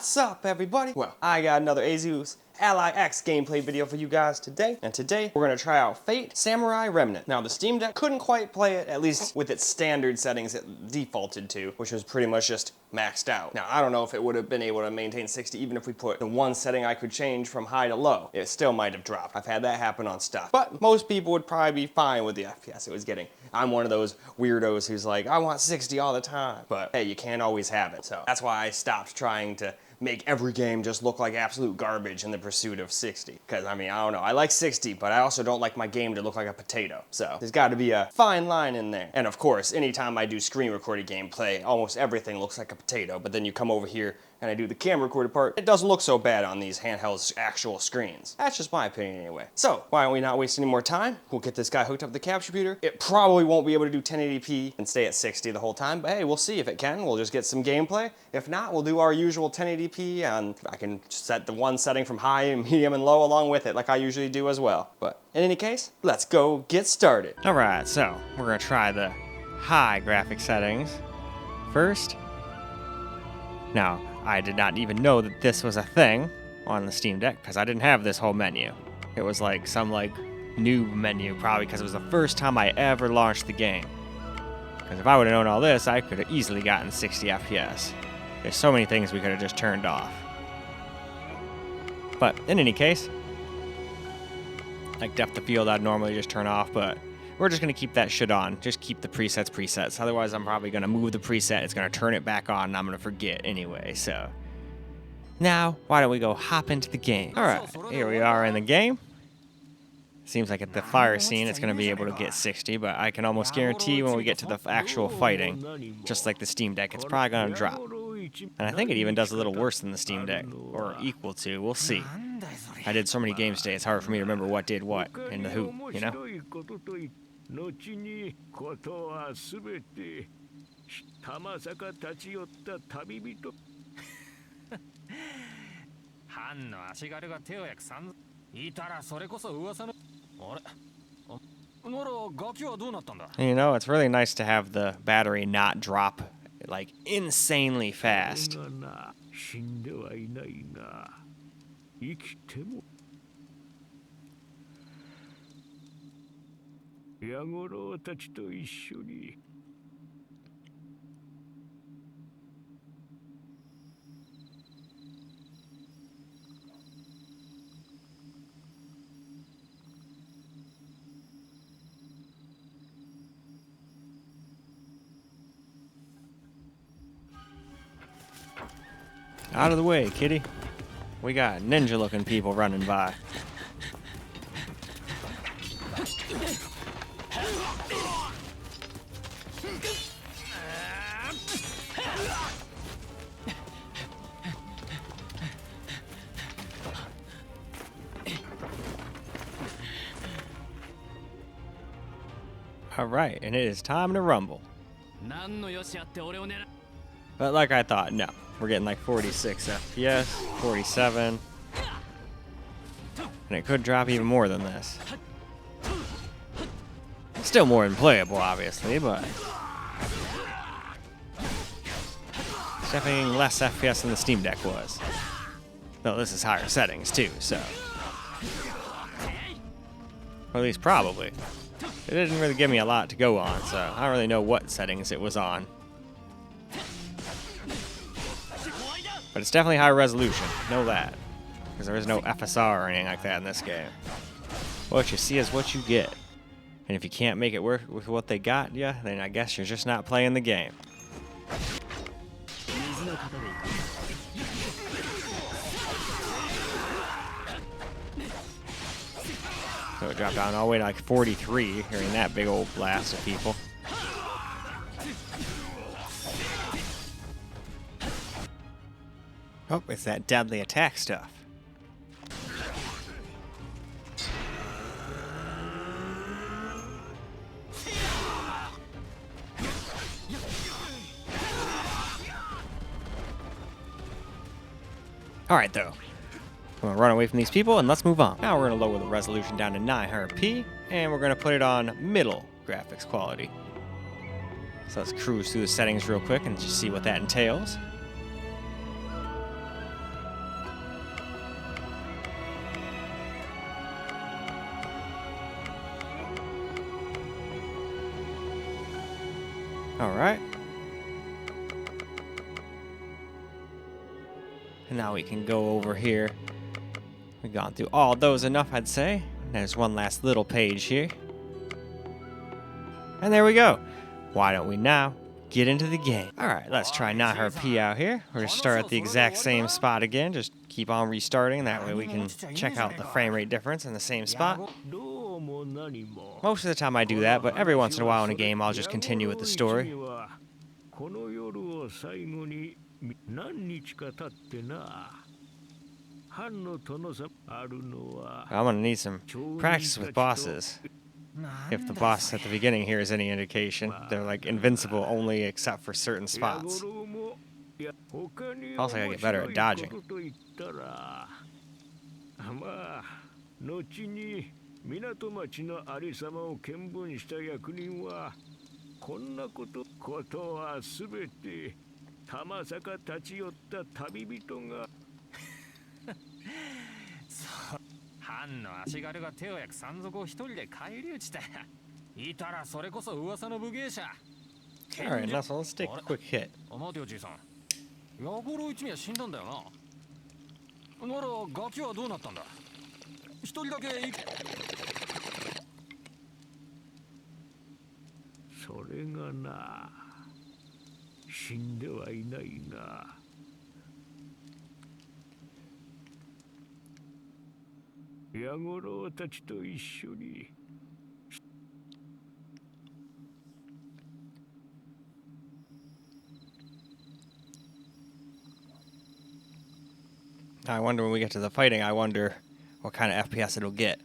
What's up, everybody? Well, I got another Asus Ally X gameplay video for you guys today, and today we're gonna try out Fate Samurai Remnant. Now, the Steam Deck couldn't quite play it, at least with its standard settings it defaulted to, which was pretty much just maxed out. Now, I don't know if it would have been able to maintain 60 even if we put the one setting I could change from high to low. It still might have dropped. I've had that happen on stuff. But most people would probably be fine with the FPS it was getting. I'm one of those weirdos who's like, I want 60 all the time. But hey, you can't always have it. So that's why I stopped trying to make every game just look like absolute garbage in the pursuit of 60. Because, I mean, I don't know. I like 60, but I also don't like my game to look like a potato. So there's got to be a fine line in there. And of course, anytime I do screen recorded gameplay, almost everything looks like a potato. But then you come over here and I do the camera recorded part, it doesn't look so bad on these handheld actual screens. That's just my opinion anyway. So why don't we not waste any more time? We'll get this guy hooked up to the capture computer. It probably won't be able to do 1080p and stay at 60 the whole time, but hey, we'll see if it can. We'll just get some gameplay. If not, we'll do our usual 1080p, and I can set the one setting from high and medium and low along with it like I usually do as well. But in any case, let's go get started. All right, so we're gonna try the high graphic settings first. Now, I did not even know that this was a thing on the Steam Deck because I didn't have this whole menu. It was like some new menu, probably because it was the first time I ever launched the game. Because if I would have known all this, I could have easily gotten 60 FPS. There's so many things we could have just turned off. But in any case, like depth of field I'd normally just turn off, but we're just going to keep that shit on. Just keep the presets. Otherwise, I'm probably going to move the preset. It's going to turn it back on, and I'm going to forget anyway. So now, why don't we go hop into the game? All right, here we are in the game. Seems like at the fire scene, it's going to be able to get 60, but I can almost guarantee when we get to the actual fighting, just like the Steam Deck, it's probably going to drop. And I think it even does a little worse than the Steam Deck, or equal to. We'll see. I did so many games today, it's hard for me to remember what did what and the who, you know? 後にことはすべて玉坂立ち寄った旅人藩の足軽が手を焼くさんいたらそれこそ噂のあれならガキはどうなったんだ You know, it's really nice to have the battery not drop like insanely fast. 死んではいないが生きてもヤゴロウたちと一緒に Out of the way, kitty. We got ninja-looking people running by. All right, and it is time to rumble. But like I thought, no. We're getting like 46 FPS, 47. And it could drop even more than this. Still more than playable, obviously, but it's definitely less FPS than the Steam Deck was. Though this is higher settings too, so. Or at least probably. It didn't really give me a lot to go on, so I don't really know what settings it was on. But it's definitely high resolution, know that. Because there is no FSR or anything like that in this game. What you see is what you get. And if you can't make it work with what they got, yeah, then I guess you're just not playing the game. So it dropped down all the way to like 43, hearing that big old blast of people. Oh, it's that deadly attack stuff. Alright, though. I'm going to run away from these people and let's move on. Now we're going to lower the resolution down to 900p and we're going to put it on middle graphics quality. So let's cruise through the settings real quick and just see what that entails. All right. And now we can go over here. We've gone through all those enough, I'd say. There's one last little page here. And there we go. Why don't we now get into the game? All right, let's try not her P out here. We're gonna start at the exact same spot again. Just keep on restarting. That way we can check out the frame rate difference in the same spot. Most of the time I do that, but every once in a while in a game, I'll just continue with the story. I'm gonna need some practice with bosses. If the boss at the beginning here is any indication, they're like invincible only except for certain spots. Also, I gotta get better at dodging. Alright, now so let's take a quick hit. I wonder when we get to the fighting, I wonder what kind of FPS it'll get.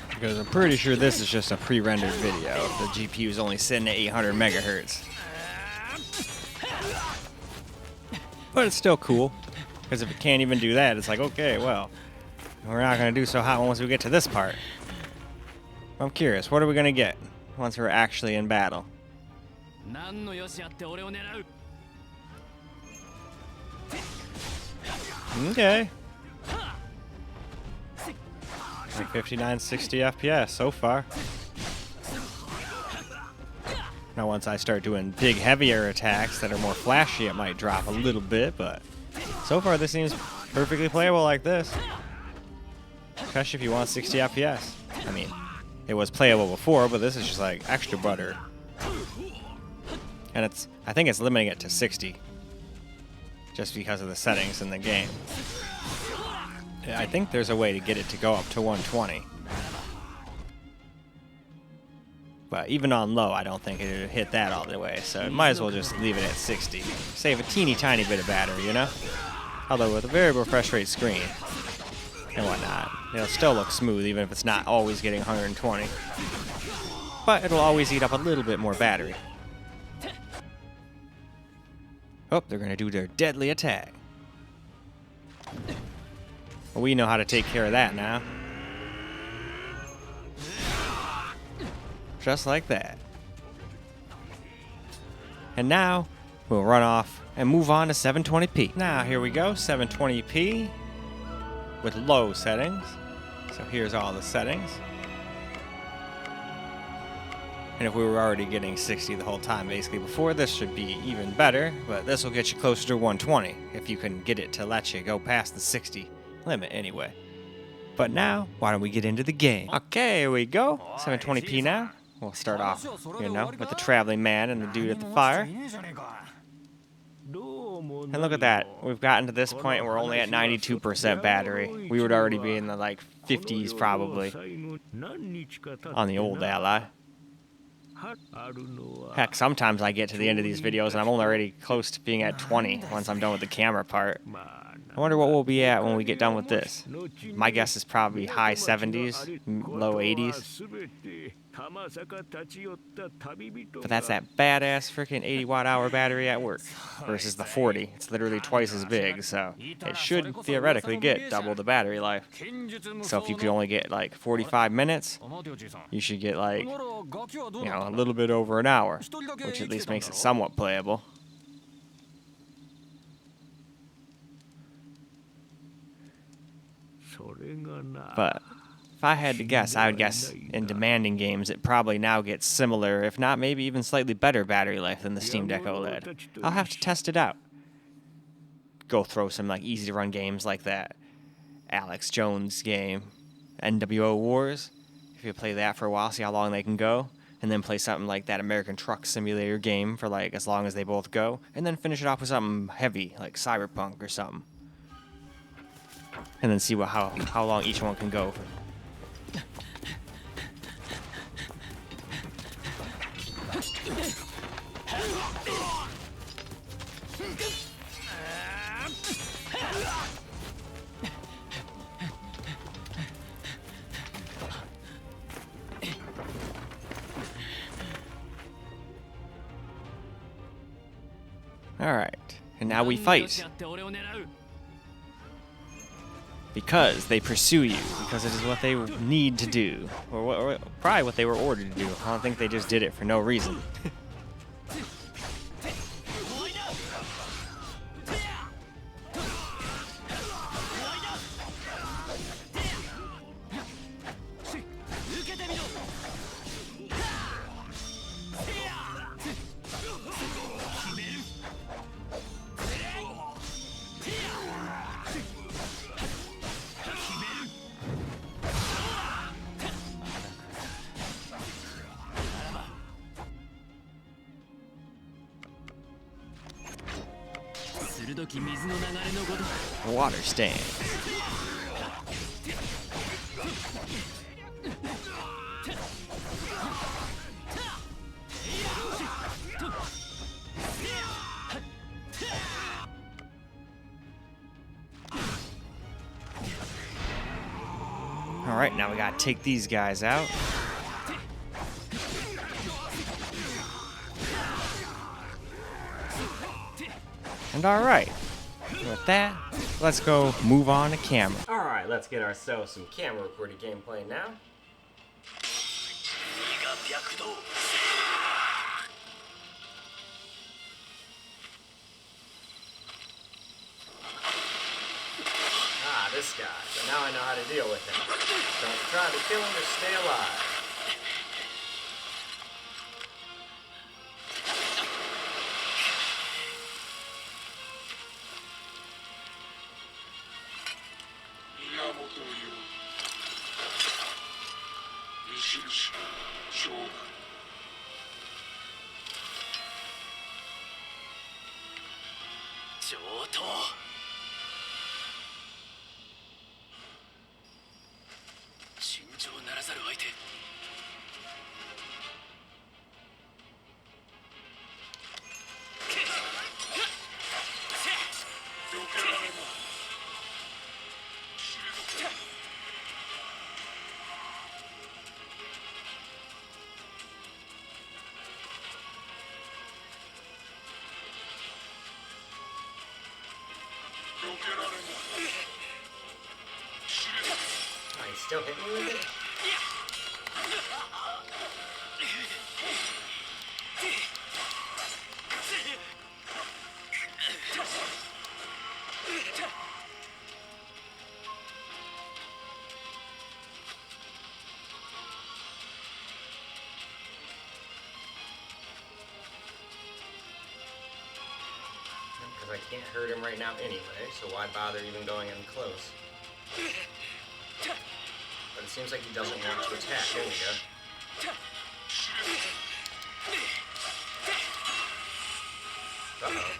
Because I'm pretty sure this is just a pre-rendered video. The GPU is only sitting at 800 megahertz. But it's still cool. Because if it can't even do that, it's like, okay, well, we're not going to do so hot once we get to this part. I'm curious, what are we going to get once we're actually in battle? Okay. 59, 60 FPS so far. Now once I start doing big, heavier attacks that are more flashy, it might drop a little bit, but so far this seems perfectly playable like this. Especially if you want 60 FPS. I mean, it was playable before, but this is just like extra butter. And I think it's limiting it to 60. Just because of the settings in the game. I think there's a way to get it to go up to 120. But even on low, I don't think it would hit that all the way, so it might as well just leave it at 60. Save a teeny tiny bit of battery, you know? Although with a variable refresh rate screen and whatnot, it'll still look smooth even if it's not always getting 120. But it'll always eat up a little bit more battery. Oh, they're gonna do their deadly attack. Well, we know how to take care of that now. Just like that. And now, we'll run off and move on to 720p. Now, here we go, 720p with low settings. So here's all the settings. And if we were already getting 60 the whole time, basically before, this should be even better, but this will get you closer to 120 if you can get it to let you go past the 60 limit anyway. But now, why don't we get into the game? Okay, here we go. 720p now. We'll start off, you know, with the traveling man and the dude at the fire. And look at that. We've gotten to this point and we're only at 92% battery. We would already be in the like 50s probably on the old Ally. Heck, sometimes I get to the end of these videos and I'm already close to being at 20 once I'm done with the camera part. I wonder what we'll be at when we get done with this. My guess is probably high 70s, low 80s. But that's that badass freaking 80 watt-hour battery at work versus the 40. It's literally twice as big, so it should theoretically get double the battery life. So if you could only get like 45 minutes, you should get like, you know, a little bit over an hour, which at least makes it somewhat playable. But if I had to guess, I would guess in demanding games it probably now gets similar, if not maybe even slightly better battery life than the Steam Deck OLED. I'll have to test it out. Go throw some like easy to run games like that Alex Jones game, NWO Wars. If you play that for a while, see how long they can go, and then play something like that American Truck Simulator game for like as long as they both go, and then finish it off with something heavy like Cyberpunk or something, and then see how long each one can go for. Alright, and now we fight. Because they pursue you, because it is what they need to do. Or probably what they were ordered to do. I don't think they just did it for no reason. Water stand. All right, now we gotta take these guys out. And all right, with that, let's go move on to camera. All right, let's get ourselves some camera recorded gameplay now. Ah, this guy. But now I know how to deal with him. Don't try to kill him or stay alive. Oh, he's still hitting me with it? Because I can't hurt him right now anyway, so why bother even going in close? But it seems like he doesn't want to attack. There we go. Uh-oh.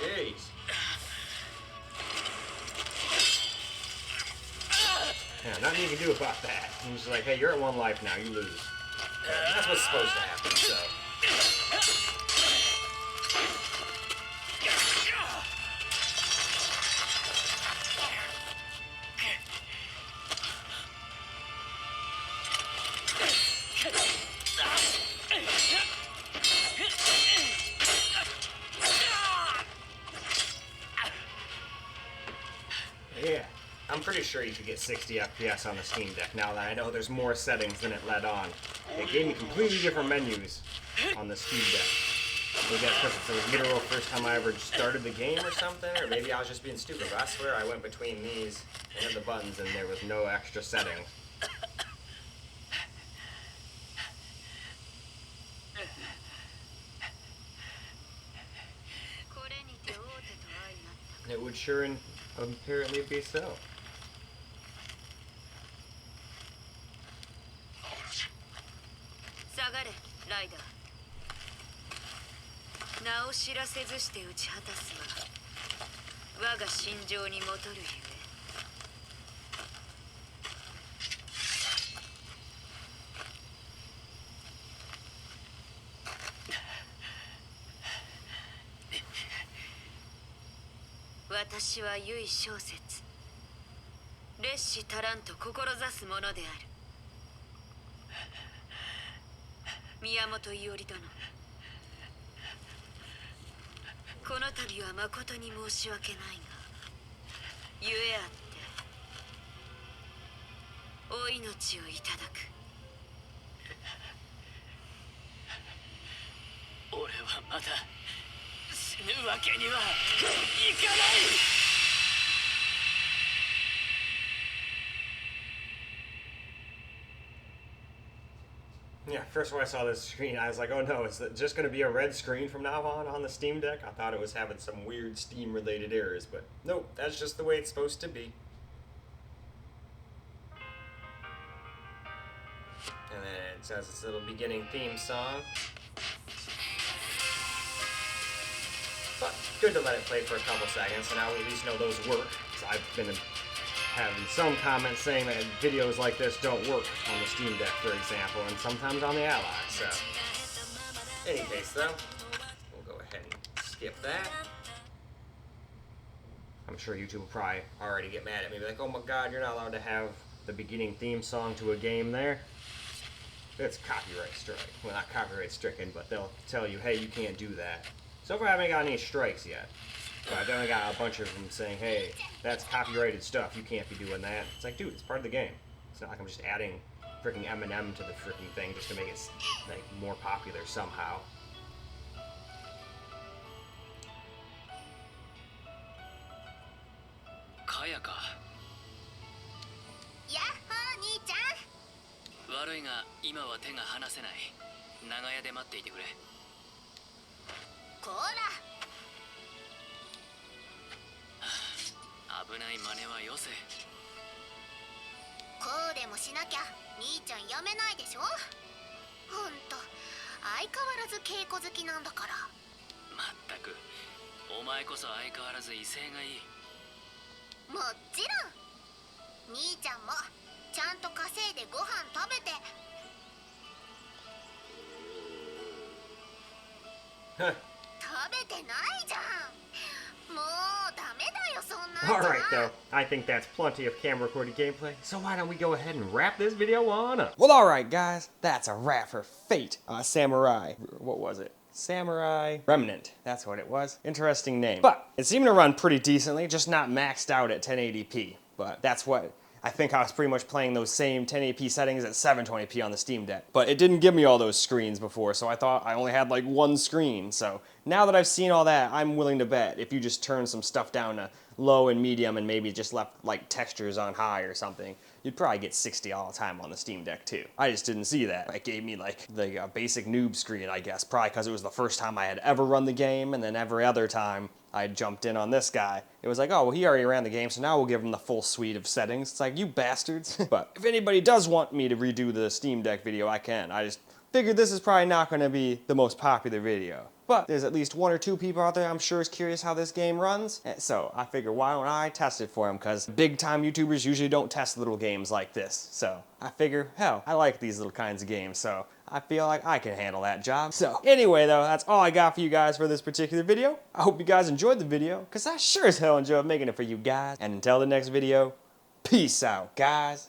Jeez. Yeah, nothing you can do about that. He's just like, hey, you're at 1 life now, you lose. That's what's supposed to happen, so. Yeah, I'm pretty sure you could get 60 FPS on the Steam Deck now that I know there's more settings than it let on. It gave me completely different menus on the Steam Deck. Maybe that's because it's the literal first time I ever started the game or something, or maybe I was just being stupid, but I swear I went between these and hit the buttons and there was no extra setting. It would sure apparently be so. 下がれ、ライダー。名を知らせずして打ち果たすは我が心情にもとるゆえ。私は唯小説烈士足らんと志すものである。宮本伊織殿、この度は誠に申し訳ないが、ゆえあってお命をいただく。俺はまだ死ぬわけにはいかない。Yeah, first when I saw this screen, I was like, oh no, is it just going to be a red screen from now on the Steam Deck? I thought it was having some weird Steam-related errors, but nope, that's just the way it's supposed to be. And then it says this little beginning theme song. But good to let it play for a couple seconds, so now we at least know those work. So I've been having some comments saying that videos like this don't work on the Steam Deck, for example, and sometimes on the Ally, so. In any case, though, we'll go ahead and skip that. I'm sure YouTube will probably already get mad at me, like, oh my god, you're not allowed to have the beginning theme song to a game there. It's copyright strike. Well, not copyright stricken, but they'll tell you, hey, you can't do that. So far, I haven't got any strikes yet. But I've definitely got a bunch of them saying, hey, that's copyrighted stuff, you can't be doing that. It's like, dude, it's part of the game. It's not like I'm just adding freaking Eminem to the freaking thing just to make it like more popular somehow. Kayaか。やっほー兄ちゃん。悪いが今は手が離せない。長屋で待っていてくれ。こら。危ない真似はよせ。こうでもしなきゃ兄ちゃんやめないでしょ。ほんと相変わらず稽古好きなんだから。まったくお前こそ相変わらず威勢がいい。もちろん兄ちゃんもちゃんと稼いでご飯食べて。食べてないじゃん。もうダメだよそんな。Alright though, I think that's plenty of camera recorded gameplay, so why don't we go ahead and wrap this video on up? Well, alright guys, that's a wrap for Fate Samurai. What was it? Samurai Remnant. That's what it was. Interesting name. But it seemed to run pretty decently, just not maxed out at 1080p. But that's what I think I was pretty much playing those same 1080p settings at 720p on the Steam Deck. But it didn't give me all those screens before, so I thought I only had like one screen. So now that I've seen all that, I'm willing to bet if you just turn some stuff down to low and medium and maybe just left like textures on high or something, you'd probably get 60 all the time on the Steam Deck too. I just didn't see that. It gave me like the basic noob screen, I guess, probably because it was the first time I had ever run the game, and then every other time I jumped in on this guy, it was like, oh, well, he already ran the game, so now we'll give him the full suite of settings. It's like, you bastards. But if anybody does want me to redo the Steam Deck video, I can. I just figured this is probably not going to be the most popular video. But there's at least one or two people out there I'm sure is curious how this game runs. So I figure, why don't I test it for them? Because big time YouTubers usually don't test little games like this. So I figure, hell, I like these little kinds of games, so I feel like I can handle that job. So anyway though, that's all I got for you guys for this particular video. I hope you guys enjoyed the video, because I sure as hell enjoyed making it for you guys. And until the next video, peace out, guys.